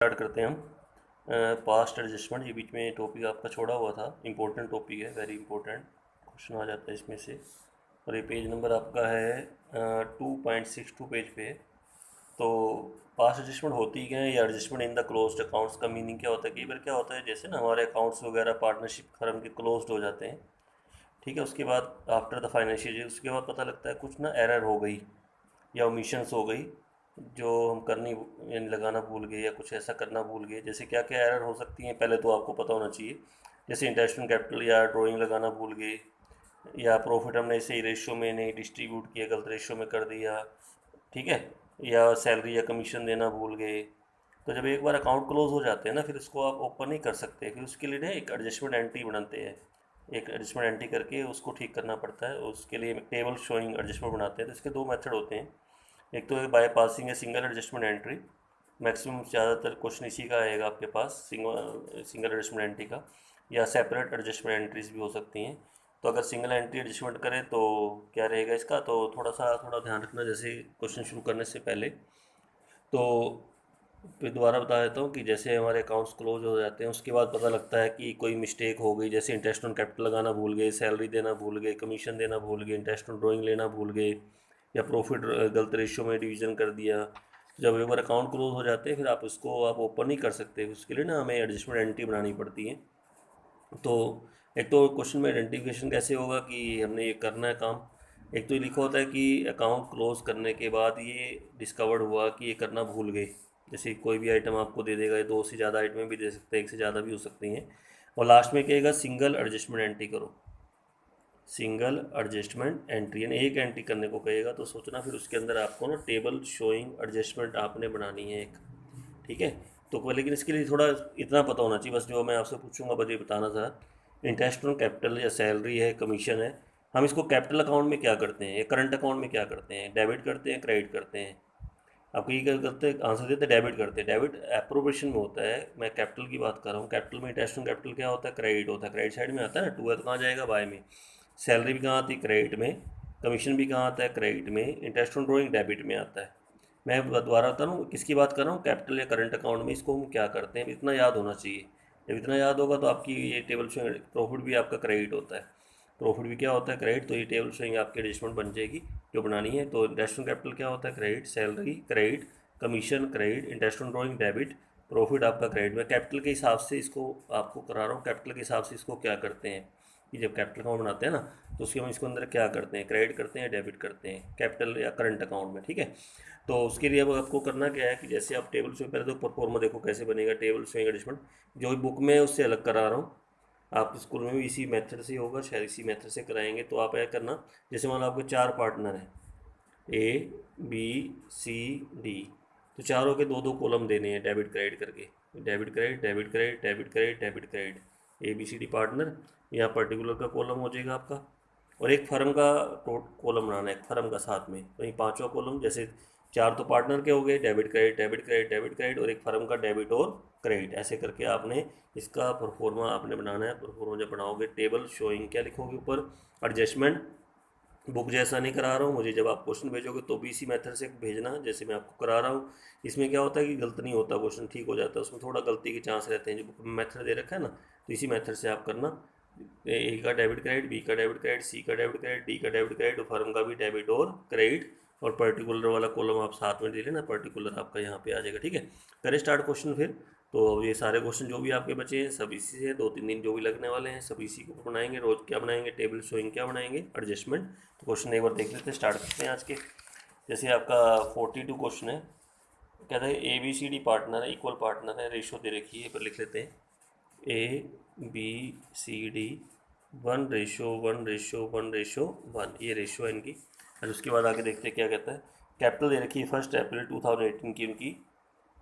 Start करते हैं हम। पास्ट एडजस्टमेंट, ये बीच में टॉपिक आपका छोड़ा हुआ था, इंपॉर्टेंट टॉपिक है, वेरी इंपॉर्टेंट क्वेश्चन आ जाता है इसमें से। और ये पेज नंबर आपका है 2.62 पेज पे है। तो पास्ट एडजस्टमेंट होती क्या है, या adjustment in the closed accounts का मीनिंग क्या होता है? कई बार क्या होता है, जैसे ना हमारे अकाउंट्स वगैरह पार्टनरशिप फर्म के क्लोज्ड हो जाते हैं, ठीक है। उसके बाद आफ्टर द फाइनेंशियल ईयर, उसके बाद पता लगता है कुछ ना एरर हो गई या ओमिशंस हो गई, जो हम करनी यानी लगाना भूल गए या कुछ ऐसा करना भूल गए। जैसे क्या क्या एरर हो सकती हैं, पहले तो आपको पता होना चाहिए। जैसे इंटरेस्ट ऑन कैपिटल या ड्राइंग लगाना भूल गए, या प्रॉफिट हमने सही रेशियो में नहीं डिस्ट्रीब्यूट किया, गलत रेशियो में कर दिया, ठीक है। या सैलरी या कमीशन देना भूल गए। तो जब एक बार अकाउंट क्लोज हो जाते हैं ना, फिर इसको आप ओपन नहीं कर सकते। फिर उसके लिए ना एक एडजस्टमेंट एंट्री बनाते हैं, एक एडजस्टमेंट एंट्री करके उसको ठीक करना पड़ता है। उसके लिए टेबल शोइंग एडजस्टमेंट बनाते हैं। तो इसके दो मेथड होते हैं। एक तो है बाय पासिंग है सिंगल एडजस्टमेंट एंट्री, मैक्सिमम ज़्यादातर क्वेश्चन इसी का आएगा आपके पास, सिंगल एडजस्टमेंट एंट्री का। या सेपरेट एडजस्टमेंट एंट्रीज भी हो सकती हैं। तो अगर सिंगल एंट्री एडजस्टमेंट करें तो क्या रहेगा इसका, तो थोड़ा ध्यान रखना जैसे क्वेश्चन शुरू करने से पहले। तो फिर दोबारा बता देता हूँ कि जैसे हमारे अकाउंट्स क्लोज हो जाते हैं, उसके बाद पता लगता है कि कोई मिस्टेक हो गई, जैसे इंटरेस्ट ऑन कैपिटल लगाना भूल गए, सैलरी देना भूल गए, कमीशन देना भूल गए, इंटरेस्ट ऑन ड्राइंग लेना भूल गए, या प्रॉफिट गलत रेशियो में डिवीजन कर दिया। तो जब एक बार अकाउंट क्लोज हो जाते हैं, फिर आप इसको आप ओपन नहीं कर सकते। उसके लिए ना हमें एडजस्टमेंट एंट्री बनानी पड़ती है। तो एक तो क्वेश्चन में आइडेंटिफिकेशन कैसे होगा कि हमने ये करना है काम। एक तो ये लिखा होता है कि अकाउंट क्लोज करने के बाद ये डिस्कवर्ड हुआ कि ये करना भूल गए। जैसे कोई भी आइटम आपको दे देगा, ये दो से ज़्यादा आइटमें भी दे सकते हैं, एक से ज़्यादा भी हो सकती हैं। और लास्ट में कहेगा सिंगल एडजस्टमेंट एंट्री करो, सिंगल एडजस्टमेंट एंट्री, यानी एक एंट्री करने को कहेगा। तो सोचना फिर उसके अंदर आपको ना टेबल शोइंग एडजस्टमेंट आपने बनानी है एक, ठीक है। तो लेकिन इसके लिए थोड़ा इतना पता होना चाहिए, बस जो मैं आपसे पूछूंगा बस ये बताना ज़रा। इंटरेस्ट ऑन कैपिटल या सैलरी है, कमीशन है, हम इसको कैपिटल अकाउंट में क्या करते हैं या करंट अकाउंट में क्या करते हैं? डेबिट करते हैं, क्रेडिट करते हैं? आपको ये क्या करते हैं, आंसर देते हैं डेबिट करते हैं। डेबिट अप्रोप्रिएशन में होता है, मैं कैपिटल की बात कर रहा हूँ। कैपिटल में इंटरेस्ट ऑन कैपिटल क्या होता है? क्रेडिट होता है। क्रेडिट साइड में आता है ना, टू है तो कहाँ जाएगा? बाय में। सैलरी भी कहाँ आती है? क्रेडिट में। कमीशन भी कहाँ आता है? क्रेडिट में। इंटरेस्ट ऑन ड्राइंग डेबिट में आता है। मैं दोबारा बता रहा हूँ किसकी बात कर रहा हूँ, कैपिटल या करंट अकाउंट में इसको हम क्या करते हैं, इतना याद होना चाहिए। जब इतना याद होगा तो आपकी ये टेबल शोइंग, प्रॉफिट भी आपका क्रेडिट होता है, प्रॉफिट भी क्या होता है? क्रेडिट। तो ये टेबल शोइंग आपकी एडजस्टमेंट बन जाएगी जो बनानी है। तो इंटरेस्ट ऑन कैपिटल क्या होता है? Credit. Salary credit, commission credit, interest on drawing debit, profit आपका क्रेडिट। मैं कैपिटल के हिसाब से इसको आपको करा रहा हूँ, कैपिटल के हिसाब से इसको क्या करते हैं कि जब कैपिटल अकाउंट बनाते हैं ना, तो उसके हम इसको अंदर क्या करते हैं, क्रेडिट करते हैं, डेबिट करते हैं कैपिटल या करंट अकाउंट में, ठीक है। तो उसके लिए अब आपको करना क्या है कि जैसे आप टेबल से पहले तो परफॉर्मा देखो कैसे बनेगा टेबल स्विंग एडजस्टमेंट। जो बुक में है उससे अलग करा रहा हूँ, आप स्कूल में भी इसी मेथड से होगा, शायद इसी मेथड से कराएंगे। तो आप ऐसा करना, जैसे मान लो आपके चार पार्टनर हैं, ए बी सी डी, तो चारों के दो दो कॉलम देने हैं डेबिट क्रेडिट करके। Debit credit, debit credit, debit credit, debit credit, A B C D partner. यहाँ पर्टिकुलर का कॉलम हो जाएगा आपका, और एक फर्म का कॉलम बनाना है, एक फर्म का साथ में। वहीं पांचवा कॉलम, जैसे चार तो पार्टनर के हो गए, debit credit, debit credit, debit credit, और एक फर्म का डेबिट और क्रेडिट, ऐसे करके आपने इसका परफॉर्मा आपने बनाना है। परफॉर्मा जब बनाओगे, टेबल शोइंग क्या लिखोगे ऊपर? एडजस्टमेंट। बुक जैसा नहीं करा रहा हूँ, मुझे जब आप क्वेश्चन भेजोगे तो भी इसी मेथड से भेजना जैसे मैं आपको करा रहा हूँ। इसमें क्या होता है कि गलत नहीं होता, क्वेश्चन ठीक हो जाता है, उसमें थोड़ा गलती के चांस रहते हैं। जो बुक में मेथड दे रखा है ना, तो इसी मेथड से आप करना। ए का डेबिट क्रेडिट, बी का डेबिट क्रेडिट, सी का डेबिट क्रेडिट, डी का डेबिट क्रेडिट, और फर्म का भी डेबिट और क्रेडिट। और पर्टिकुलर वाला कॉलम आप साथ में दे लेना, पर्टिकुलर आपका यहाँ पे आ जाएगा, ठीक है। करें स्टार्ट क्वेश्चन फिर। तो अब ये सारे क्वेश्चन जो भी आपके बचे हैं सब इसी से, 2-3 दिन जो भी लगने वाले हैं सब इसी को बनाएंगे। रोज क्या बनाएंगे? टेबल शोइंग क्या बनाएंगे? एडजस्टमेंट। तो क्वेश्चन एक बार देख लेते हैं, स्टार्ट करते हैं आज के। जैसे आपका 42 क्वेश्चन है, कहता है A B C D partner है, इक्वल पार्टनर है, रेशो दे रखी है, पर लिख लेते हैं ए बी सी डी 1:1:1:1, ये रेशो है इनकी। और उसके बाद आगे देखते हैं क्या कहता है। कैपिटल दे रखी है 1 अप्रैल 2018 की उनकी,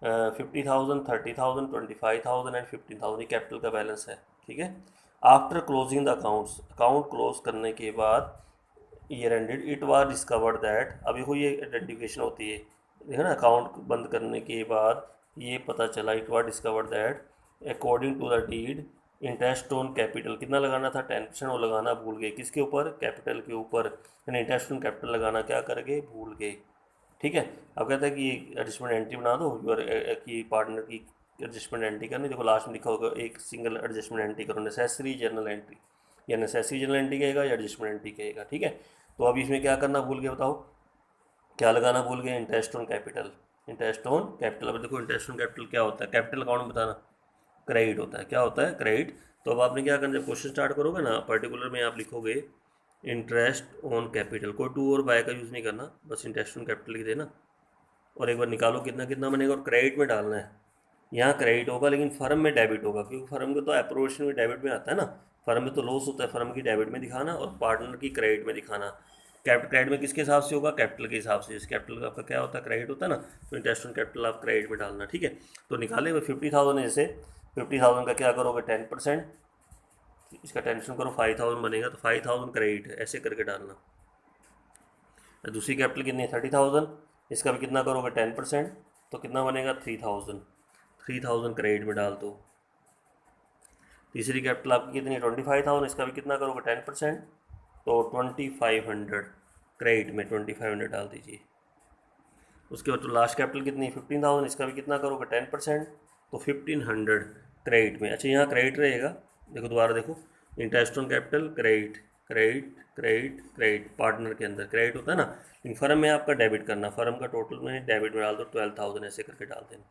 50,000, 30,000, 25,000 एंड 15,000, ये कैपिटल का बैलेंस है, ठीक है। After closing the accounts, account close करने के बाद year ended, it was discovered that, अब देखो ये आइडेंटिफिकेशन होती है, देखो ना, अकाउंट बंद करने के बाद ये पता चला, it was discovered that according to the deed interest on capital कितना लगाना था? 10%, वो लगाना भूल गए। किसके ऊपर? कैपिटल के ऊपर, यानी इंटरेस्ट ऑन कैपिटल लगाना क्या कर गए? भूल गए, ठीक है। अब कहता है कि एडजस्टमेंट एंट्री बना दो यूर की पार्टनर की एडजस्टमेंट एंट्री करनी, देखो लास्ट में लिखा होगा एक सिंगल एडजस्टमेंट एंट्री करो, नेसेसरी जर्नल एंट्री, या नेसेसरी जर्नल एंट्री कहेगा या एडजस्टमेंट एंट्री कहेगा, ठीक है। तो अब इसमें क्या करना भूल गए बताओ, क्या लगाना भूल गए, interest on capital, interest on capital. अब देखो इंटरेस्ट ऑन कैपिटल क्या होता है, कैपिटल अकाउंट में बताना, क्रेडिट होता है, क्या होता है, क्रेडिट। तो अब आपने क्या करना, जब क्वेश्चन स्टार्ट करोगे ना, पर्टिकुलर में आप लिखोगे इंटरेस्ट ऑन कैपिटल, कोई टू और बाय का यूज़ नहीं करना, बस इंटरेस्ट ऑन कैपिटल लिख देना और एक बार निकालो कितना कितना बनेगा, और क्रेडिट में डालना है। यहाँ क्रेडिट होगा लेकिन फर्म में डेबिट होगा, क्योंकि फर्म का तो अप्रोवेशन में डेबिट में आता है ना, फर्म में तो लॉस होता है, फर्म की डेबिट में दिखाना और पार्टनर की क्रेडिट में दिखाना। क्रेडिट में किसके हिसाब से होगा, कैपिटल के हिसाब से, इस कैपिटल का आपका क्या होता है, क्रेडिट होता है ना, तो इंटरेस्ट ऑन कैपिटल आप क्रेडिट में डालना, ठीक है। तो निकाले हुए 50,000 है, जैसे 50,000 का क्या करोगे 10%, इसका टेंशन करो 5,000 बनेगा, तो 5,000 क्रेडिट है, ऐसे करके डालना। दूसरी कैपिटल कितनी है 30,000, इसका भी कितना करोगे 10%, तो कितना बनेगा 3,000 क्रेडिट में डाल दो। तीसरी कैपिटल आपकी कितनी है 25,000, इसका भी कितना करोगे 10%, तो 2500 क्रेडिट में 2500 डाल दीजिए। उसके बाद तो लास्ट कैपिटल कितनी है 15,000, इसका भी कितना करोगे 10%, तो 1500 क्रेडिट में। अच्छा यहाँ क्रेडिट रहेगा, देखो दोबारा देखो, interest on capital credit credit credit credit, partner के अंदर क्रेडिट होता है ना, लेकिन फर्म में आपका डेबिट करना, फर्म का टोटल में डेबिट में डाल दो 12,000, ऐसे करके डाल देना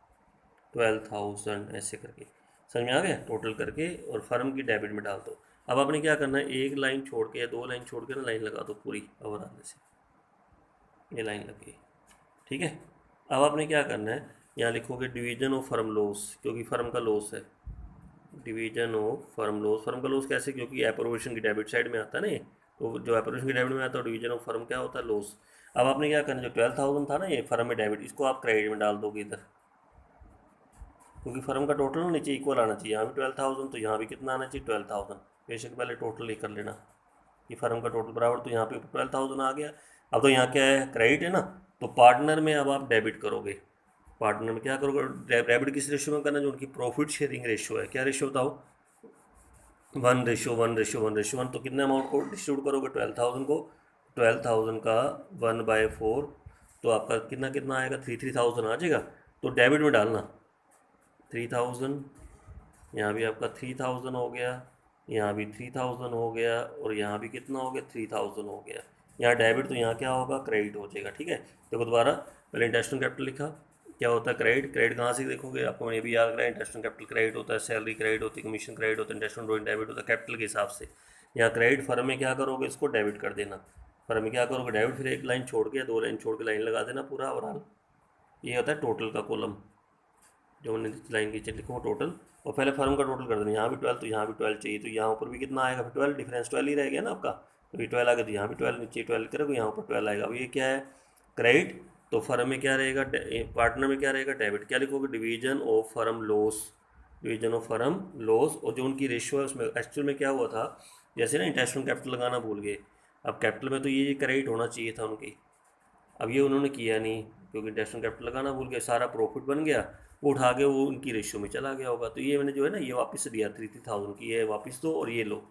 12,000 ऐसे करके, समझ में आ गया, टोटल करके और फर्म की डेबिट में डाल दो। अब आपने क्या करना है, एक लाइन छोड़ के या दो लाइन छोड़ के ना लाइन लगा दो पूरी ओवर आने से, ये लाइन लग गई, ठीक है। अब आपने क्या करना है, यहाँ लिखोगे डिवीजन ऑफ फर्म लॉस, क्योंकि फर्म का लॉस है, division of firm loss, firm का लॉस कैसे, क्योंकि एप्रोवेशन की डेबिट साइड में आता है ना ये, तो जो एप्रोवेशन की डेबिट में आता है डिवीजन ऑफ फर्म क्या होता है, लॉस। अब आपने क्या करना, जो 12,000 था ना ये फर्म में डेबिट, इसको आप क्रेडिट में डाल दोगे इधर, क्योंकि फर्म का टोटल नीचे इक्वल आना चाहिए, यहाँ भी 12,000 तो यहाँ भी कितना आना चाहिए 12,000, बेशक पहले टोटल ही कर लेना कि फर्म का टोटल बराबर, तो यहाँ पे 12,000 आ गया। अब तो यहाँ क्या है, क्रेडिट है ना, तो पार्टनर में अब आप डेबिट करोगे, पार्टनर में क्या करोगे, डेबिट किस रेशियो में करना, जो उनकी प्रॉफिट शेयरिंग रेशियो है, क्या रेशियो बताओ, 1:1:1:1:1, तो कितने अमाउंट को डिस्ट्रीब्यूट करोगे 12,000 को, 12,000 का 1/4, तो आपका कितना कितना आएगा 3,000 आ जाएगा, तो डेबिट में डालना 3,000, यहाँ भी आपका 3,000 हो गया, यहाँ भी 3,000 हो गया, और यहाँ भी कितना हो गया 3,000 हो गया, यहाँ डेबिट तो यहाँ क्या होगा क्रेडिट हो जाएगा, ठीक है। देखो दोबारा, पहले इंटरेस्ट ऑन कैपिटल लिखा, क्या होता है क्रेडिट, क्रेडिट कहाँ से देखोगे, आपको ये भी याद रहा है, इंटरेस्ट ऑन कैपिटल क्रेडिट होता है, सैलरी क्रेडिट होती है, कमीशन क्रेडिट होता है, इंटरेस्ट ऑन ड्रॉइंग डेबिट होता है कैपिटल के हिसाब से। यहाँ क्रेडिट फर्म में क्या करोगे, इसको डेबिट कर देना, फर्म में क्या करोगे डेबिट, फिर एक लाइन छोड़ के दो लाइन छोड़ के लाइन लगा देना पूरा ओवरऑल, ये होता है टोटल का कॉलम, जो मैंने लाइन की लिखो टोटल, और पहले फर्म का टोटल कर देना, यहाँ भी 12 तो यहाँ भी 12 चाहिए, तो यहाँ ऊपर भी कितना आएगा फिर 12, डिफरेंस 12 ही रह गया ना आपका, तो ये 12 आ गया, तो यहाँ भी 12, नीचे 12 करोगे, यहाँ ऊपर 12 आएगा। अब ये क्या है क्रेडिट, तो फर्म में क्या रहेगा, पार्टनर में क्या रहेगा डेबिट, क्या लिखोगे division of firm loss, division of firm loss, और जो उनकी रेशियो है उसमें एक्चुअल में क्या हुआ था, जैसे ना इंटरेस्ट ऑन कैपिटल लगाना भूल गए, अब कैपिटल में तो ये क्रेडिट होना चाहिए था उनकी, अब ये उन्होंने किया नहीं, क्योंकि इंटरेस्ट ऑन कैपिटल लगाना भूल गए, सारा प्रॉफिट बन गया, वो उठा के वो उनकी रेशियो में चला गया होगा, तो ये मैंने जो है ना ये वापस दिया 3,000 की, ये वापस दो और ये लो,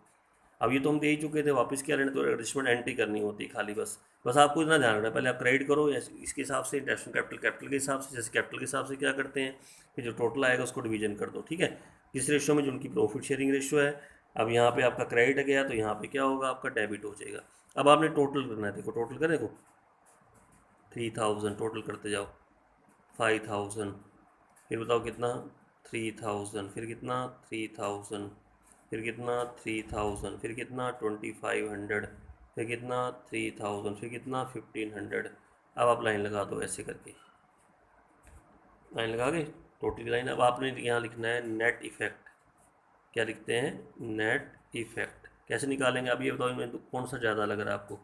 अब ये तो हम दे ही चुके थे, वापस क्या लेना, तो एडजस्टमेंट एंट्री करनी होती है खाली, बस बस आपको इतना ध्यान रखना है, पहले आप क्रेडिट करो इसके हिसाब से, इंटरेस्ट ऑन कैपिटल कैपिटल के हिसाब से, जैसे कैपिटल के हिसाब से क्या करते हैं कि जो टोटल आएगा उसको डिवीजन कर दो, ठीक है, किस रेशियो में, जो उनकी प्रॉफिट शेयरिंग रेशियो है। अब यहाँ पे आपका क्रेडिट गया, तो यहाँ पे क्या होगा आपका डेबिट हो जाएगा। अब आपने टोटल करना है, देखो टोटल करें, देखो 3,000 टोटल करते जाओ, 5,000, फिर बताओ कितना 3,000, फिर कितना 3,000, फिर कितना 3,000, फिर कितना 2,500, फिर कितना 3,000, फिर कितना 1,500। अब आप लाइन लगा दो ऐसे करके, लाइन लगा के टोटल लाइन। अब आपने यहाँ लिखना है नेट इफेक्ट, क्या लिखते हैं नेट इफेक्ट, कैसे निकालेंगे आप ये बताओ, इनमें कौन सा ज़्यादा लग रहा है आपको,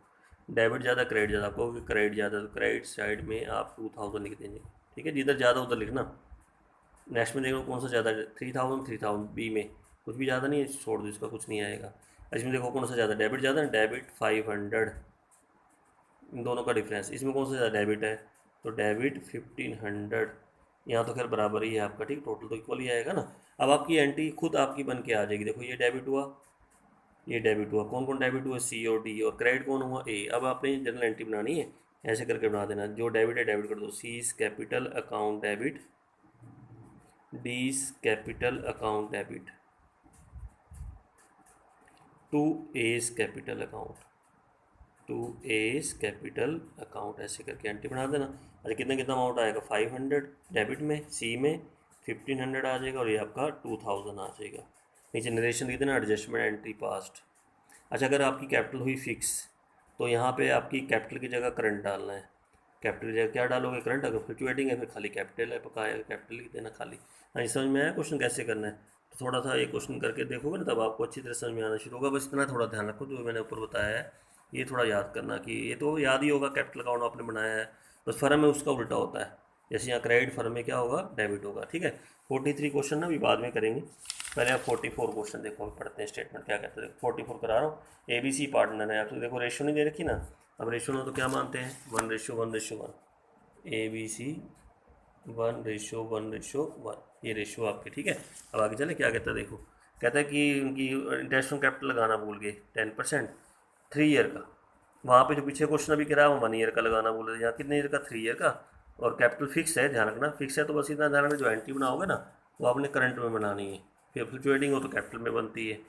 डेबिट ज़्यादा क्रेडिट ज़्यादा, आपको क्रेडिट ज़्यादा, तो क्रेडिट साइड में आप 2,000 लिख देंगे, ठीक है, जिधर ज़्यादा उधर लिखना। नेक्स्ट में देखो कौन सा ज़्यादा है, 3,000 बी में कुछ भी ज़्यादा नहीं है, छोड़ दो इसका, कुछ नहीं आएगा। इसमें देखो कौन सा ज़्यादा, डेबिट ज़्यादा है, डेबिट 500, इन दोनों का डिफरेंस, इसमें कौन सा ज़्यादा डेबिट है, तो डेबिट 1,500, यहाँ तो खैर बराबर ही है आपका, ठीक, टोटल तो इक्वल ही आएगा ना। अब आपकी एंट्री खुद आपकी बन के आ जाएगी, देखो ये डेबिट हुआ, ये डेबिट हुआ, कौन कौन डेबिट हुआ, सी और डी, और क्रेडिट कौन हुआ ए। अब आपने जनरल एंट्री बनानी है, ऐसे करके बना देना, जो डेबिट है डेबिट कर दो, C's capital account debit B's capital account debit to S capital account, to S capital account, ऐसे करके एंट्री बना देना। अच्छा कितना कितना अमाउंट आएगा, 500 डेबिट में, सी में 1500 आ जाएगा और ये आपका 2000 आ जाएगा। नीचे नरेशन लिख देना एडजस्टमेंट एंट्री पास्ट। अच्छा अगर आपकी कैपिटल हुई फिक्स तो यहाँ पे आपकी कैपिटल की जगह करंट डालना है। कैपिटल की जगह क्या डालोगे, करंट। अगर फ्लक्चुएटिंग है फिर खाली कैपिटल है, पका है कैपिटल लिख देना खाली। हाँ ये समझ में आया क्वेश्चन कैसे करना है, तो थोड़ा सा ये क्वेश्चन करके देखोगे ना तब आपको अच्छी तरह समझ में आना शुरू होगा। बस इतना थोड़ा ध्यान रखो जो मैंने ऊपर बताया है, ये थोड़ा याद करना कि ये तो याद ही होगा, कैपिटल अकाउंट आपने बनाया है, बस फर्म में उसका उल्टा होता है। जैसे यहाँ क्रेडिट, फर्म में क्या होगा, डेबिट होगा। ठीक है 43 क्वेश्चन ना अभी बाद में करेंगे, पहले आप 44 क्वेश्चन देखो, पढ़ते हैं स्टेटमेंट क्या कहते हैं। 44 करा रहा हूँ, ए बी सी पार्टनर है, आप तो देखो रेशियो नहीं दे रखी ना, अब रेशियो तो क्या मानते हैं 1:1:1, ए बी सी 1:1:1, ये रेशियो आपके। ठीक है अब आगे चले क्या कहता है देखो, कहता है कि उनकी इंटरेस्ट ऑन कैपिटल लगाना भूल गए 10% 3 ईयर का। वहाँ पे जो पीछे क्वेश्चन अभी करा है वो 1 ईयर का लगाना बोल रहे हैं, यहाँ कितने ईयर का, 3 ईयर का। और कैपिटल फिक्स है, ध्यान रखना फिक्स है, तो बस इतना ध्यान रखना जो एंट्री बनाओगे ना वो आपने करंट में बनानी है, फिर फ्लक्चुएटिंग हो तो कैपिटल में बनती है।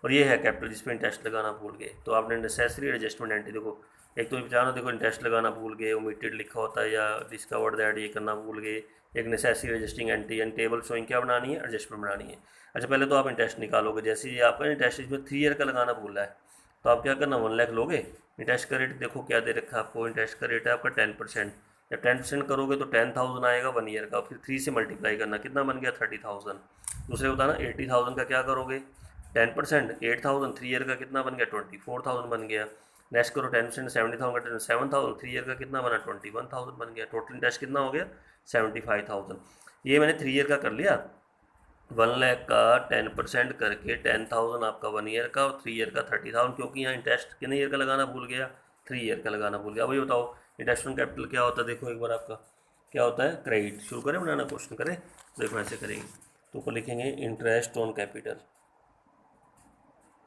और ये है कैपिटल जिसमें इंटरेस्ट लगाना भूल गए, तो आपने नेसेसरी एडजस्टमेंट एंट्री देखो, एक तो जानो देखो इंटरेस्ट लगाना भूल गए, ओमिटेड लिखा होता है या डिस्कवर्ड दैट ये करना भूल गए, एक necessary adjusting entry and table showing क्या बनानी है, एडजस्टमेंट बनानी है। अच्छा पहले तो आप इंटरेस्ट निकालोगे, जैसे ही आपका इंटरेस्ट इसमें 3 ईयर का लगाना भूल रहा है तो आप क्या करना 1 लाख लोगे। इंटरेस्ट का रेट देखो क्या दे रखा है आपको, इंटरेस्ट का रेट है आपका 10%। जब 10% करोगे तो 10,000 आएगा 1 ईयर का, फिर 3 से मल्टीप्लाई करना, कितना बन गया 30,000। दूसरे बताना 80,000 का क्या करोगे 10%, 8,000, 3 ईयर का कितना बन गया 24,000 बन गया। नेक्स्ट करो 10% 70,000 का 7,000, 3 ईयर का कितना बना 21,000 बन गया। टोटल इंटरेस्ट कितना हो गया 75,000। ये मैंने 3 ईयर का कर लिया, 1 लाख का 10% करके 10,000 आपका 1 ईयर का, और 3 ईयर का 30,000, क्योंकि यहाँ इंटरेस्ट कितने ईयर का लगाना भूल गया 3 ईयर का लगाना भूल गया। वही बताओ इंटरेस्ट ऑन कैपिटल क्या होता है, देखो एक बार आपका क्या होता है, क्रेडिट। शुरू करें बनाना, क्वेश्चन करें, देखो ऐसे करेंगे तो ऊपर लिखेंगे interest on capital,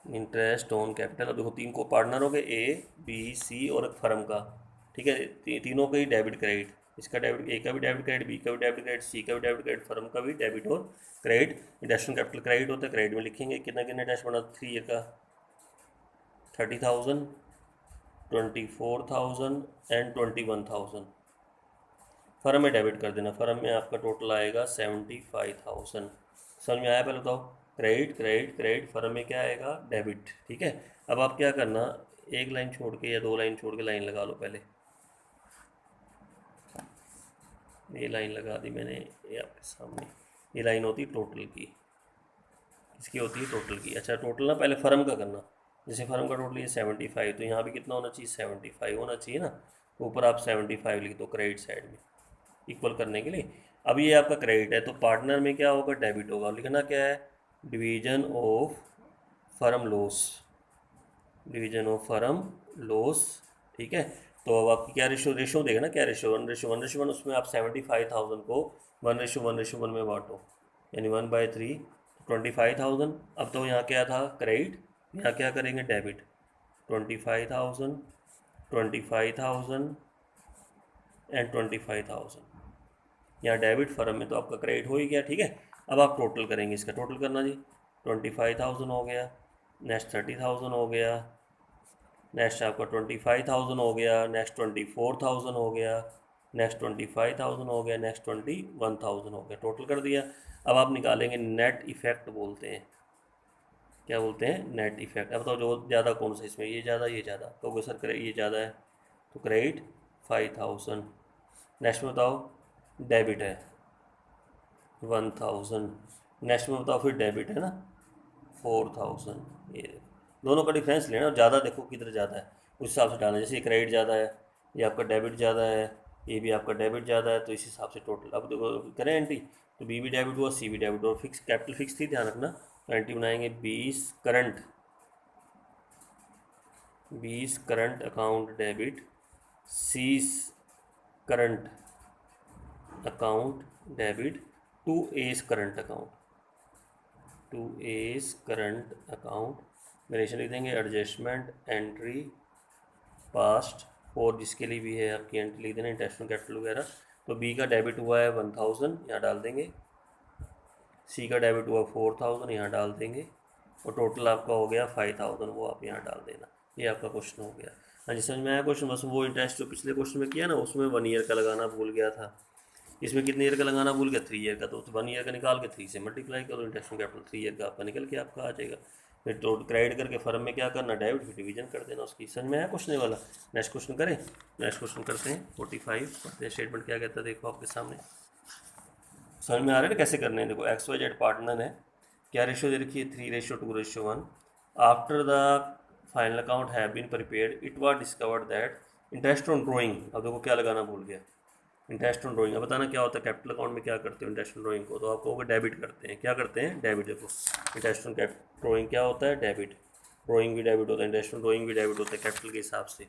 interest on capital. अब देखो 3 को पार्टनर हो गए, ए बी सी और एक फर्म का। ठीक है तीनों का ही डेबिट क्रेडिट, इसका डेबिट, ए का भी डेबिट क्रेडिट, बी का भी डेबिट क्रेडिट, सी का भी डेबिट क्रेडिट, फर्म का भी डेबिट और credit. Interest on capital credit होता है, क्रेडिट में लिखेंगे कितना कितना इंटरेस्ट बना 3 ईयर का 30,000, 24,000 एंड 21,000। फर्म में डेबिट कर देना, फर्म में आपका टोटल आएगा 75,000। समझ में आया, पहले बताओ क्रेडिट क्रेडिट क्रेडिट, फर्म में क्या आएगा डेबिट। ठीक है अब आप क्या करना, एक लाइन छोड़ के या 2 लाइन छोड़ के लाइन लगा लो पहले, ये लाइन लगा दी मैंने, ये आपके सामने ये लाइन होती है टोटल की, इसकी होती है टोटल की। अच्छा टोटल ना पहले फर्म का करना, जैसे फर्म का टोटल ये 75, तो यहाँ भी कितना होना चाहिए 75 होना चाहिए ना, तो ऊपर आप 75 लिख दो क्रेडिट साइड में इक्वल करने के लिए। अब ये आपका क्रेडिट है तो पार्टनर में क्या होगा डेबिट होगा, लिखना क्या है division of firm loss, division of firm loss. ठीक है तो अब आपकी क्या रेशो देगा ना, क्या रेशो 1:1:1, उसमें आप 75,000 को 1:1:1 में बांटो, यानी 1/3 25,000। अब तो यहाँ क्या था क्रेडिट, यहाँ क्या करेंगे डेबिट 25,000, 25,000 एंड 25,000, यहाँ डेबिट, फर्म में तो आपका क्रेडिट हो ही गया। ठीक है अब आप टोटल करेंगे, इसका टोटल करना जी 25,000 हो गया, नेक्स्ट 30,000 हो गया, नेक्स्ट आपका 25,000 हो गया, नेक्स्ट 24,000 हो गया, नेक्स्ट 25,000 हो गया, नेक्स्ट 21,000 हो गया, टोटल कर दिया। अब आप निकालेंगे नेट इफेक्ट बोलते हैं, क्या बोलते हैं नेट इफेक्ट। अब बताओ जो ज़्यादा कौन सा इसमें, ये ज़्यादा ये ज़्यादा, तो सर ये ज़्यादा है तो क्रेडिट 5,000। नेक्स्ट में बताओ डेबिट है 1,000, नेक्स्ट में बताओ फिर डेबिट है ना 4,000। ये दोनों का डिफरेंस लेना, और ज़्यादा देखो किधर ज़्यादा है उस हिसाब से डालना, जैसे क्रेडिट ज़्यादा है, ये आपका डेबिट ज़्यादा है, ये भी आपका डेबिट ज़्यादा है, तो इस हिसाब से टोटल। अब देखो करें एंट्री, तो बी भी डेबिट हुआ, सी भी डेबिट हुआ, फिक्स कैपिटल फिक्स थी ध्यान रखना, तो एंट्री बनाएंगे 20 current account debit, C's current account debit to S current account, to S current account. Narration लिख देंगे एडजस्टमेंट एंट्री पास्ट, और जिसके लिए भी है आपकी एंट्री लिख देना इंटरेस्ट ऑन कैपिटल वगैरह। तो बी का डेबिट हुआ है 1,000, यहाँ डाल देंगे सी का डेबिट हुआ 4000, यहाँ डाल देंगे, और टोटल आपका हो गया 5000, वो आप यहाँ डाल देना। ये आपका क्वेश्चन हो गया। हाँ जी, समझ में आया क्वेश्चन? बस वो इंटरेस्ट जो पिछले क्वेश्चन में किया ना, उसमें 1 ईयर का लगाना भूल गया था, इसमें कितने ईयर का लगाना भूल गया, 3 ईयर का। तो 1 ईयर का निकाल के 3 से मल्टीप्लाई करो, इंटरेस्ट ऑन कैपिटल 3 ईयर का आपका निकल के आपका आ जाएगा। फिर तो क्रेडिट करके फर्म में क्या करना, डेबिट, फिर डिवीजन कर देना उसकी। समझ में आया क्वेश्चन वाला? नेक्स्ट क्वेश्चन करें? नेक्स्ट क्वेश्चन करते हैं 45, पढ़ते हैं स्टेटमेंट क्या कहता है, देखो आपके सामने। समझ में आ रहा है ना कैसे करने हैं? देखो XYZ पार्टनर है, क्या रेशियो दे रखी है, 3:2:1। After the final account have been prepared it was discovered that interest on drawing, अब देखो क्या लगाना भूल गया, इंटरेस्ट ऑन ड्राइंग। अब बताना क्या होता है, कैपिटल अकाउंट में क्या करते हो इंटरेस्ट ऑन ड्राइंग को, तो आपको डेबिट करते हैं। क्या करते हैं, डेबिट। देखो इंटरेस्ट ऑन ड्राइंग क्या होता है, डेबिट। ड्राइंग भी डेबिट होता है, इंटरेस्ट ऑन ड्राइंग भी डेबिट होता है कैपिटल के हिसाब से।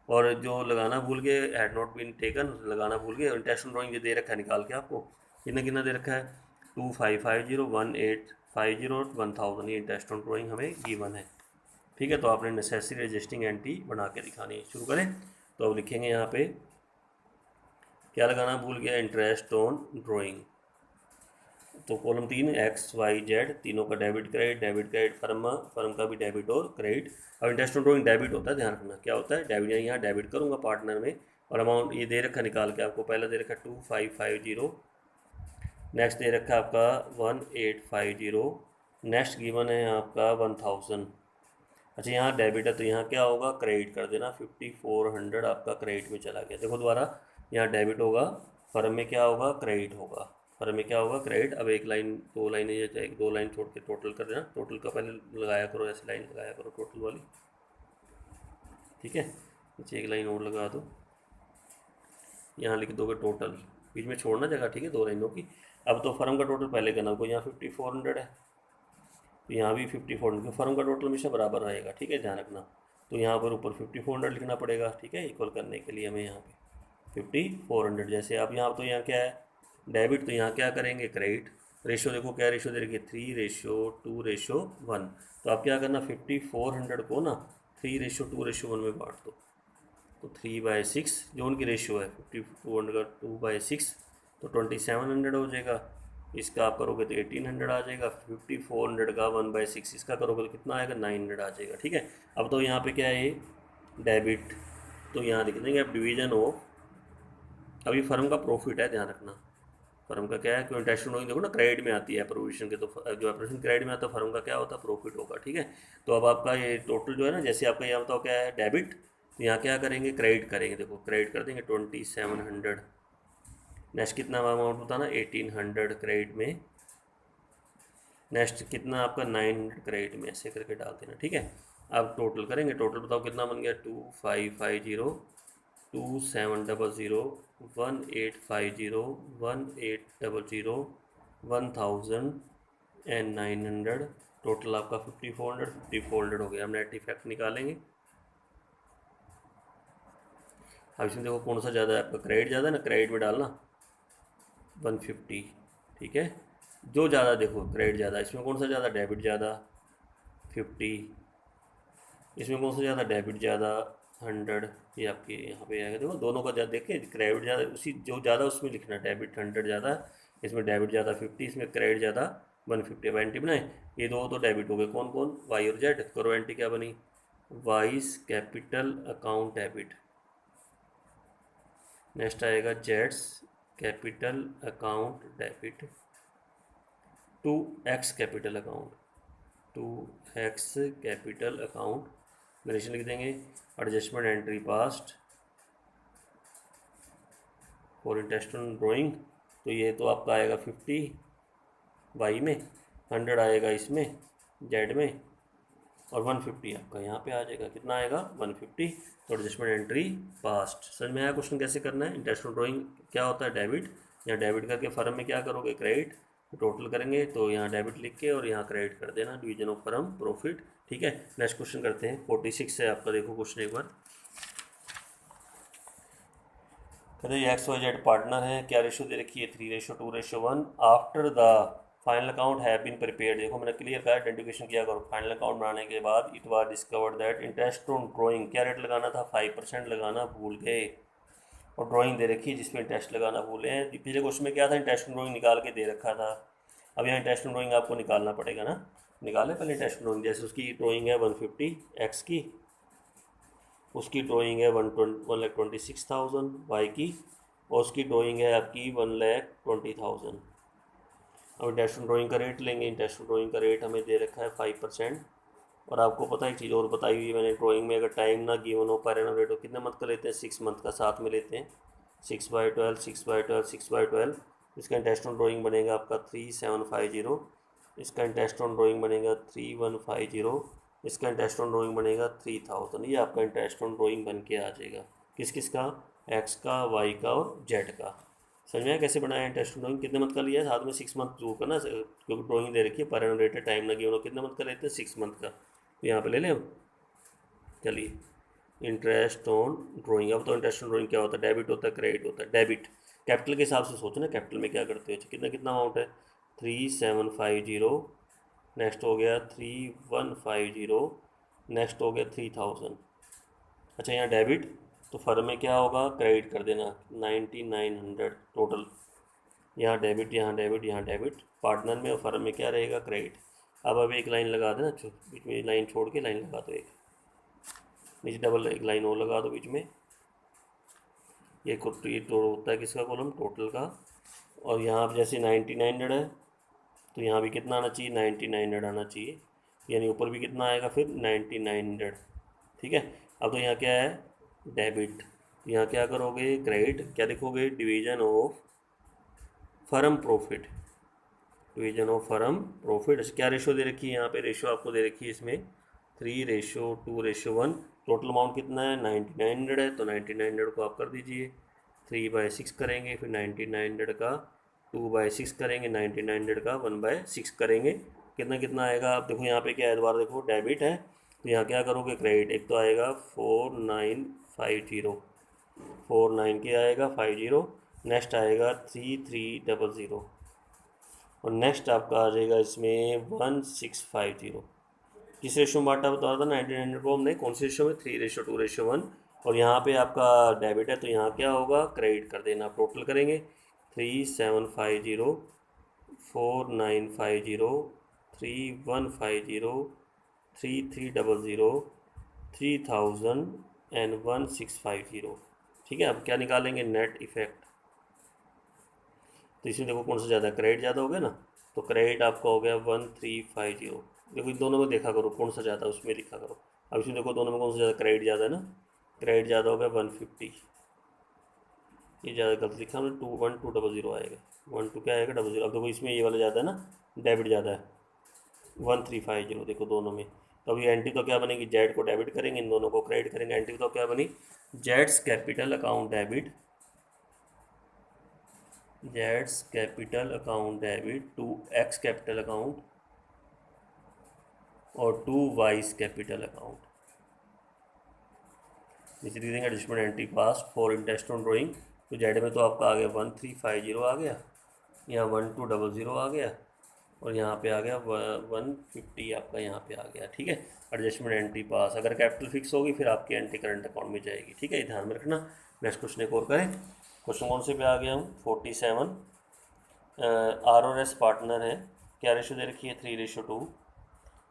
और जो लगाना भूल गए, हैड नॉट बीन टेकन, लगाना भूल गए। इंटरेस्ट ऑन ड्राइंग जो दे रखा है निकाल के आपको, कितना कितना दे रखा है, 2550, 1850, 1000, ये इंटरेस्ट ऑन ड्राइंग हमें गिवन है। ठीक है, तो आपने नेसेसरी रजिस्टिंग एंट्री बना के दिखानी है। शुरू करें, तो अब लिखेंगे यहाँ पे क्या लगाना भूल गया, इंटरेस्ट ऑन ड्राइंग। तो कॉलम 3 XYZ तीनों का डेबिट क्रेडिट, फर्म का भी डेबिट और क्रेडिट। अब इंटरेस्ट ऑन ड्राइंग डेबिट होता है, ध्यान रखना क्या होता है, डेबिट। यहाँ डेबिट करूँगा पार्टनर में, और अमाउंट ये दे रखा निकाल के आपको, पहला दे रखा 2550, नेक्स्ट दे रखा आपका 1850, नेक्स्ट गिवन है आपका 1000। अच्छा, यहाँ डेबिट है तो यहाँ क्या होगा, क्रेडिट कर देना, 5400 आपका क्रेडिट में चला गया। देखो दोबारा, यहाँ डेबिट होगा, फर्म में क्या होगा, क्रेडिट होगा, फर्म में क्या होगा, क्रेडिट। अब एक लाइन, दो लाइनें, एक दो लाइन छोड़ के टोटल कर देना, टोटल का पहले लगाया करो, ऐसी लाइन लगाया करो टोटल वाली। ठीक है, नीचे एक लाइन और लगा दो, यहाँ लिख दोगे टोटल, बीच में छोड़ना जगह, ठीक है, 2 लाइनों की। अब तो फर्म का टोटल पहले करना होगा, यहाँ 5400 है, तो यहाँ भी 5400, फर्म का टोटल हमेशा बराबर रहेगा, ठीक है, ध्यान रखना। तो यहाँ पर ऊपर 5400 लिखना पड़ेगा, ठीक है, इक्वल करने के लिए हमें यहाँ पे 5400। जैसे आप यहाँ, तो यहाँ क्या है, डेबिट, तो यहाँ क्या करेंगे, क्रेडिट। रेशो देखो क्या रेशो दे रखी है, 3:2:1। तो आप क्या करना, 5400 को ना 3:2:1 में बांट दो, तो 3/6 जो उनकी रेशियो है, 5400 का 2/6, तो 2700 हो जाएगा। इसका आप करोगे तो 1800 आ जाएगा। 5400 का 1/6 इसका करोगे तो कितना आएगा, 900 आ जाएगा। ठीक है, अब तो यहाँ पे क्या है, डेबिट, तो यहाँ लिख देंगे अब डिवीजन ऑफ, अभी फर्म का प्रॉफिट है, ध्यान रखना, फर्म का क्या है, क्यों इंटरेस्ट होगी, देखो ना क्रेडिट में आती है प्रोविजन के, तो जो ऑपरेशन क्रेडिट में आता है फर्म का क्या होता है, प्रॉफिट होगा। ठीक है, तो अब आपका ये टोटल जो है ना, जैसे आपका यहाँ बताओ क्या है, डेबिट, तो यहाँ क्या करेंगे, क्रेडिट करेंगे। देखो क्रेडिट कर देंगे 2700, नेक्स्ट कितना अमाउंट होता है ना, 1800 क्रेडिट में, नेक्स्ट कितना आपका 900 क्रेडिट में, ऐसे करके डाल देना। ठीक है, अब टोटल करेंगे, टोटल बताओ कितना बन गया, 2550, 2700, 1850, 1800, 1900, टोटल आपका 5400 हो गया। हम नेट इफेक्ट निकालेंगे। अब इसमें देखो कौन सा ज़्यादा है, आपका क्रेडिट ज़्यादा है ना, क्रेडिट में डालना 150। ठीक है, जो ज़्यादा देखो क्रेडिट ज़्यादा, इसमें कौन सा ज़्यादा, डेबिट ज़्यादा 50, इसमें कौन सा ज़्यादा, डेबिट ज़्यादा 100, ये आपके यहाँ पे आएगा। देखो दोनों का ज़्यादा देखें, क्रेडिट ज़्यादा, उसी जो ज़्यादा उसमें लिखना, डेबिट 100 ज़्यादा, इसमें डेबिट ज़्यादा 50, इसमें क्रेडिट ज़्यादा 150। अब एंटी बनाए, ये दो तो डेबिट हो गए, कौन कौन, वाई और जेड। करो एंटी, क्या बनी, Y's capital account debit, next आएगा जेड्स capital account debit, to X capital account, to X capital account, narration लिख देंगे। Adjustment entry passed for interest on drawing, तो ये तो आपका आएगा 50 वाई में, 100 आएगा इसमें जेड में, और 150 आपका यहाँ पे आ जाएगा, कितना आएगा 150। तो एडजस्टमेंट एंट्री पास्ट। समझ में आया क्वेश्चन कैसे करना है। इंटरेस्ट ऑन ड्राइंग क्या होता है, डेबिट, यहाँ डेबिट करके फर्म में क्या करोगे, क्रेडिट, टोटल करेंगे तो यहाँ डेबिट लिख के और यहाँ क्रेडिट कर देना, डिवीजन ऑफ फर्म प्रॉफिट। ठीक है, नेक्स्ट क्वेश्चन करते हैं 46 है आपका, देखो क्वेश्चन एक बार। कहते हैं XYZ पार्टनर है, क्या रेशो दे रखी है, 3:2:1। After the final account have been prepared, देखो मैंने क्लियर कहा, आइडेंटिफिकेशन किया करो। फाइनल अकाउंट बनाने के बाद it was discovered that interest on drawing, क्या रेट लगाना था, 5% लगाना भूल गए, और ड्राइंग दे रखी है जिसमें इंटरेस्ट लगाना भूले हैं। पिछले क्वेश्चन में क्या था, इंटरेस्ट ऑन ड्राइंग निकाल के दे रखा था, अब यहाँ इंटरेस्ट ड्राइंग आपको निकालना पड़ेगा ना, निकाले पहले इंटरेस्ट ड्राइंग। जैसे उसकी ड्राइंग है 150 एक्स की, उसकी ड्राइंग है 1,26,000 वाई की, और उसकी ड्राइंग है आपकी 1,20,000। अब इंटरेस्ट ड्राइंग का रेट लेंगे। इंटरेस्ट ड्राइंग का रेट हमें दे रखा है 5%। और आपको पता है एक चीज़ और बताई हुई है मैंने, ड्राइंग में अगर टाइम ना गिवन हो, पर एनम रेट हो, कितने मंथ का लेते हैं, 6 मंथ का साथ में लेते हैं। 6/12 6/12 6/12। इसका इंटरेस्ट ऑन ड्राइंग बनेगा आपका 3750। इसका इंटरेस्ट ऑन ड्राइंग बनेगा 3150। इसका इंटरेस्ट ऑन ड्राइंग बनेगा 3000। ये आपका इंटरेस्ट ऑन ड्राइंग बन के आ जाएगा। किस किस का, एक्स का, वाई का और जेड का। समझ में आया कैसे बनाया इंटरेस्ट ड्राइंग। कितने मंथ का लिया है, साथ में 6 मंथ जरूर करना, क्योंकि ड्राइंग दे रखी है, पर एनम रेट है, टाइम ना गिवन हो। कितने मंथ का लेते हैं, 6 मंथ का, तो यहाँ पे ले लें हम। चलिए, इंटरेस्ट ऑन ड्राइंग। अब तो इंटरेस्ट ऑन ड्राइंग क्या होता है, डेबिट होता है, क्रेडिट होता है। डेबिट कैपिटल के हिसाब से सोचो ना, कैपिटल में क्या करते हो। कितना कितना अमाउंट है, 3750। नेक्स्ट हो गया 3150। नेक्स्ट हो गया 3000। अच्छा, यहाँ डेबिट, तो फर्म में क्या होगा, क्रेडिट कर देना 9900 टोटल। यहाँ डेबिट, यहाँ डेबिट, यहाँ डेबिट। पार्टनर में और फर्म में क्या रहेगा, क्रेडिट। अब एक लाइन लगा देना, बीच में लाइन छोड़ के लाइन लगा दो, एक नीचे डबल एक लाइन और लगा दो बीच में। ये तो होता है किसका, कॉलम टोटल का। और यहाँ पर जैसे 9900 है, तो यहाँ भी कितना आना चाहिए, 9900 आना चाहिए। यानी ऊपर भी कितना आएगा फिर, 9900। ठीक है। अब तो यहाँ क्या है, डेबिट। यहाँ क्या करोगे, क्रेडिट। क्या लिखोगे, division of firm profit. Division of firm profit. क्या रेशो दे रखी है यहाँ पे, रेशो आपको दे रखी है इसमें 3:2:1। टोटल अमाउंट कितना है, 9900 है, तो 9900 को आप कर दीजिए 3/6 करेंगे, फिर 9900 का 2/6 करेंगे, 9900 का 1/6 करेंगे। कितना कितना आएगा, आप देखो यहाँ पे क्या है, दोबारा देखो, डेबिट है, तो यहाँ क्या करोगे, क्रेडिट। एक तो आएगा 4950, 49 के आएगा 50। नेक्स्ट आएगा 3300, और नेक्स्ट आपका आ जाएगा इसमें 1650। किस रेशो में बांटा बता रहा था, 9900 को हमने कौन से रेशो में, 3:2:1। और यहाँ पे आपका डेबिट है, तो यहाँ क्या होगा, क्रेडिट कर देना। टोटल करेंगे 3750, 4950, 3150, 3300, 3000 एंड 1650। ठीक है। अब क्या निकालेंगे, नेट इफेक्ट। तो इसमें देखो कौन सा ज़्यादा, क्रेडिट ज़्यादा हो गया ना, तो क्रेडिट आपका हो गया 1350। देखो इन दोनों में देखा करो कौन सा ज़्यादा, उसमें लिखा करो। अब इसमें देखो दोनों में कौन सा ज़्यादा, क्रेडिट ज़्यादा है ना, क्रेडिट ज़्यादा हो गया 150। ये ज़्यादा गलत लिखा हमने, 1200 आएगा, 12 क्या आएगा, 00। अब देखो इसमें ये वाला ज़्यादा है ना, डेबिट ज़्यादा है 1350, देखो दोनों में। तो अभी एंट्री तो क्या बनेगी, जेड को डेबिट करेंगे, इन दोनों को क्रेडिट करेंगे। एंट्री तो क्या बनी, जेड्स कैपिटल अकाउंट डेबिट, जेड्स capital account debit to X capital account और टू वाइस कैपिटल अकाउंट। नीचे लिख देंगे adjustment entry pass for interest on drawing. तो जेड में तो आपका आ गया 1350 आ गया, यहाँ 1200 आ गया, और यहाँ पे आ गया 150 आपका यहाँ पे आ गया। ठीक है। एडजस्टमेंट एंट्री पास। अगर कैपिटल फिक्स होगी फिर आपकी एंट्री करंट अकाउंट में जाएगी। ठीक है, ये ध्यान में रखना। नेक्स्ट क्वेश्चन एक और करें। क्वेश्चन कौन से पे आ गया हम, 47। आर और एस पार्टनर है, क्या रेशो दे रखी है, 3:2।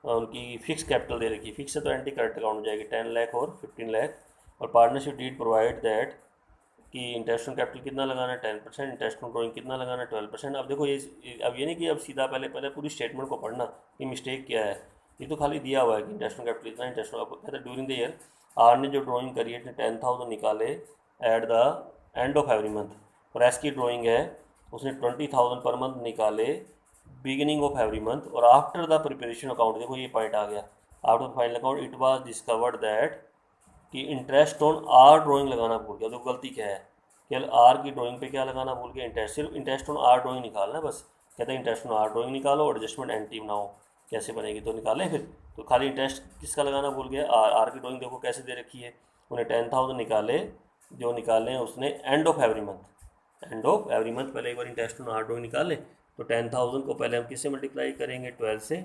उनकी फिक्स कैपिटल दे रखी है, फिक्स है तो एंटी करंट अकाउंट में जाएगी 10 लाख और 15 लाख। और पार्टनरशिप डीड प्रोवाइड दैट कि इंटरेस्ट ऑन कैपिटल कितना लगाना है, 10%। इंटरेस्ट ऑन ड्राइंग कितना लगाना है, 12%। अब देखो अब ये नहीं कि अब सीधा पहले पहले पूरी स्टेटमेंट को पढ़ना कि मिस्टेक क्या है। ये तो खाली दिया हुआ है कि इंटरेस्ट ऑन कैपिटल इतना, इंटरेस्ट आपको कहते हैं ड्यूरिंग द ईयर आर ने जो ड्राइंग करी है 10,000 निकाले at the end of every month. और एस की ड्राइंग है, उसने 20,000 पर मंथ निकाले बिगिनिंग ऑफ एवरी मंथ। और आफ्टर द प्रिपरेशन अकाउंट, देखो ये पॉइंट आ गया, after the final account it was discovered that कि इंटरेस्ट ऑन आर ड्राइंग लगाना भूल गया। तो गलती क्या है, केवल आर की ड्राइंग पे क्या लगाना भूल गया, इंटरेस्ट। सिर्फ इंटरेस्ट ऑन आर ड्राइंग निकालना है बस। कहते हैं इंटरेस्ट ऑन आर ड्राइंग निकालो और एडजस्टमेंट एंट्री बनाओ। कैसे बनेगी, तो निकालें फिर। तो खाली इंटरेस्ट किसका लगाना भूल गया, आर की ड्राइंग देखो कैसे दे रखी है, उन्हें 10,000 निकाले, जो निकाले हैं उसने end of every month. End of every month पहले एक बार इंटरेस्ट ऑन आर ड्राइंग निकाले, तो 10,000 को पहले हम किससे मल्टीप्लाई करेंगे, 12 से,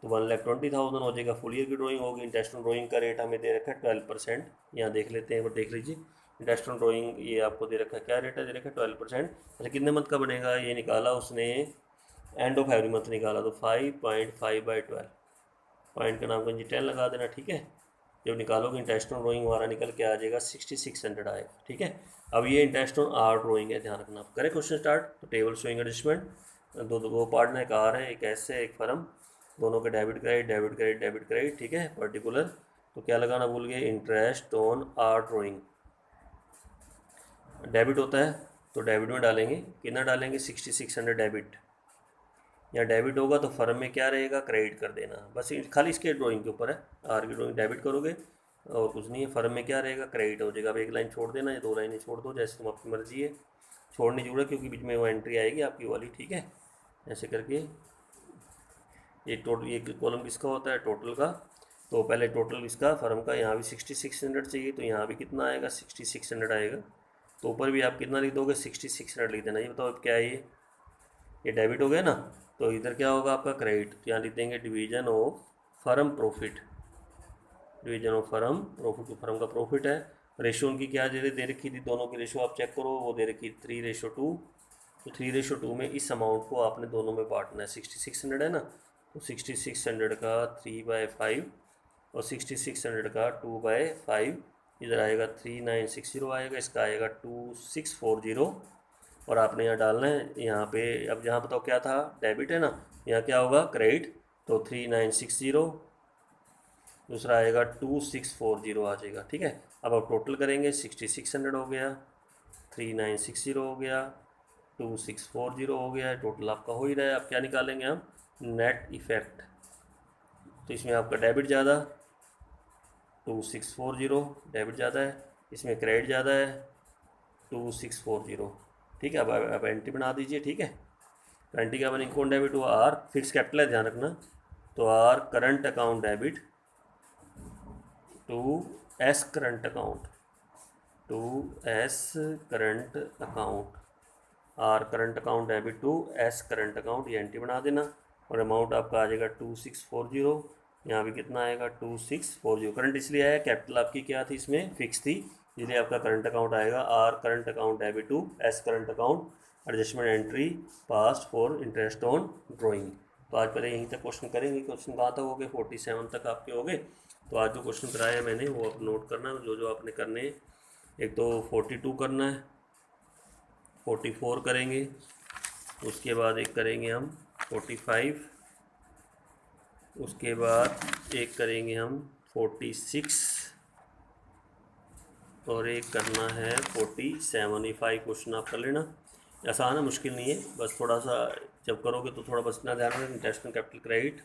तो 1,20,000 हो जाएगा। फुल ईयर की ड्राइंग होगी। इंटरेस्ट ऑन ड्राइंग का रेट हमें दे रखा है 12%। यहाँ देख लेते हैं, एक बार देख लीजिए। इंटरेस्ट ऑन ड्राइंग ये आपको दे रखा है, क्या रेट है, दे रखा है 12%। अच्छा, कितने मंथ का बनेगा, ये निकाला उसने एंड ऑफ एवरी मंथ निकाला तो 5.5/12, पॉइंट का नाम कंजी 10 लगा देना, ठीक है। जब निकालोगे इंटरेस्ट ऑन ड्राइंग हमारा निकल के आ जाएगा 6600 आएगा, ठीक है। अब ये इंटरेस्ट ऑन आर ड्राइंग है, ध्यान रखना। आप करें क्वेश्चन स्टार्ट। तो टेबल शोइंग एडजस्टमेंट, दो पार्टनर, एक आर है, एक एस है, एक फर्म, दोनों के debit credit debit credit debit credit, ठीक है। पर्टिकुलर तो क्या लगाना भूल गए, interest on R drawing. Debit होता है तो डेबिट में डालेंगे, कितना डालेंगे, 6600 डेबिट। या डेबिट होगा तो फर्म में क्या रहेगा, क्रेडिट कर देना, बस खाली इसके ड्राइंग के ऊपर है। आर की ड्राइंग डेबिट करोगे और कुछ नहीं है, फर्म में क्या रहेगा, क्रेडिट हो जाएगा। अब एक लाइन छोड़ देना या दो लाइनें छोड़ दो, जैसे तुम आपकी मर्जी है, छोड़ने की जरूरत, क्योंकि बीच में वो एंट्री आएगी आपकी वाली, ठीक है। ऐसे करके ये टोटल, ये कॉलम किसका होता है, टोटल का। तो पहले टोटल इसका फर्म का, यहाँ भी 6600 चाहिए, तो यहाँ भी कितना आएगा, 6600 आएगा। तो ऊपर भी आप कितना लिख दोगे, 6600 लिख देना। ये बताओ अब क्या है, ये डेबिट हो गया ना, तो इधर क्या होगा आपका, क्रेडिट। तो यहाँ लिख देंगे division of firm profit, division of firm profit, तो फर्म का प्रॉफिट है। रेशो उनकी क्या दे रखी थी, दोनों की रेशो आप चेक करो, वो दे रखी 3:2। तो 3:2 में इस अमाउंट को आपने दोनों में बांटना है। 6600 है ना, तो 6600 का 3/5 और 6600 का 2/5, इधर आएगा 3960 आएगा, इसका आएगा 2640। और आपने यहाँ डालना है, यहाँ पे अब यहाँ बताओ क्या था, डेबिट है ना, यहाँ क्या होगा, क्रेडिट। तो 3960, दूसरा आएगा 2640 आ जाएगा, ठीक है। अब आप टोटल करेंगे, 6600 हो गया, 3960 हो गया, 2640 हो गया, टोटल आपका हो ही रहा है। अब क्या निकालेंगे हम, नेट इफेक्ट। तो इसमें आपका डेबिट ज़्यादा 2640, डेबिट ज़्यादा है, इसमें क्रेडिट ज़्यादा है 2640, ठीक है। अब एंट्री बना दीजिए, ठीक है। एंट्री क्या बनेगी, कौन डेबिट हुआ, आर, फिक्स कैपिटल है, ध्यान रखना। तो R current account debit to S current account, to S current account, R current account debit to S current account, ये एंट्री बना देना। और अमाउंट आपका आ जाएगा 2640, यहाँ भी कितना आएगा 2640। करंट इसलिए आया, कैपिटल आपकी क्या थी इसमें, फिक्स थी, इसलिए आपका करंट अकाउंट आएगा R current account debit to S current account, adjustment entry passed for interest on drawing. तो आज पहले यहीं तक क्वेश्चन करेंगे। क्वेश्चन कहाँ तक हो गए, 47 तक आपके हो गए। तो आज जो क्वेश्चन कराया मैंने वो आप नोट करना, जो जो आपने करने, एक तो 42 करना है, 44 करेंगे, उसके बाद एक करेंगे हम 45, उसके बाद एक करेंगे हम 46 और एक करना है 47। ये 5 क्वेश्चन आप कर लेना, आसान है, मुश्किल नहीं है। बस थोड़ा सा जब करोगे तो थोड़ा बस इतना ध्यान रखना, interest on capital credit,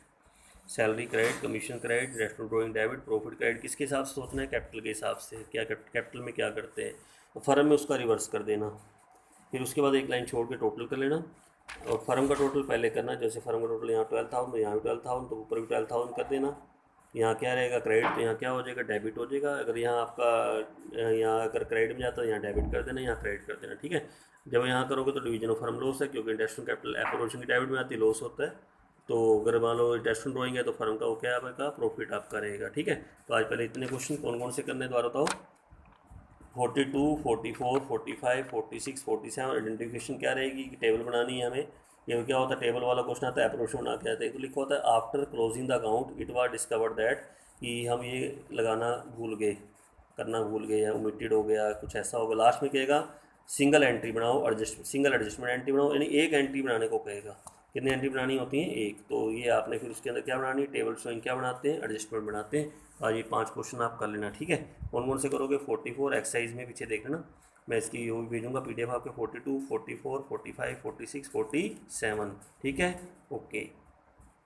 salary credit, commission credit, restaurant drawing debit, profit credit किसके हिसाब से सोचना है, कैपिटल के हिसाब से, क्या कैपिटल में क्या करते हैं, और फर्म में उसका रिवर्स कर देना। फिर उसके बाद एक लाइन छोड़ के टोटल कर लेना, और फर्म का टोटल पहले करना। जैसे फर्म का टोटल यहाँ 12,000, तो यहाँ भी 12,000, तो ऊपर भी 12,000 कर देना। यहाँ क्या रहेगा, क्रेडिट, तो यहाँ क्या हो जाएगा, डेबिट हो जाएगा। अगर यहाँ आपका यहाँ अगर क्रेडिट में जाता है, यहाँ डेबिट कर देना, यहाँ क्रेडिट कर देना, ठीक है। जब यहाँ करोगे तो डिवीजन ऑफ फर्म लॉस है, क्योंकि इंटरेस्ट ऑन कैपिटल एप्रोप्रिएशन की डेबिट में आती है, लॉस होता है। तो अगर मान लो इंटरेस्ट ऑन ड्राइंग है तो फर्म का वो क्या आपका, प्रॉफिट आपका रहेगा, ठीक है। तो आज पहले इतने क्वेश्चन कौन कौन से करने द्वारा बताओ, 42, 44, 45, 46, 47। आइडेंटिफिकेशन क्या रहेगी कि टेबल बनानी है हमें। ये क्या होता है, टेबल वाला क्वेश्चन आता है, एप्रोप्रिएशन बना के आता है। तो लिखा होता है after closing the account it was discovered that, कि हम ये लगाना भूल गए, करना भूल गए, या ओमिटेड हो गया, कुछ ऐसा होगा। लास्ट में कहेगा सिंगल एंट्री बनाओ, सिंगल एडजस्टमेंट एंट्री बनाओ, यानी एक एंट्री बनाने को कहेगा। कितनी एंट्री बनानी होती है, एक। तो ये आपने फिर उसके अंदर क्या बनानी है, टेबल शोइंग क्या बनाते हैं, एडजस्टमेंट बनाते हैं। और ये 5 क्वेश्चन आप कर लेना, ठीक है। कौन कौन से करोगे, 44 एक्सरसाइज में पीछे देख लेना, मैं इसकी वो भी भेजूँगा PDF आपके, 42, 44, 45, 46, 47, ठीक है। ओके।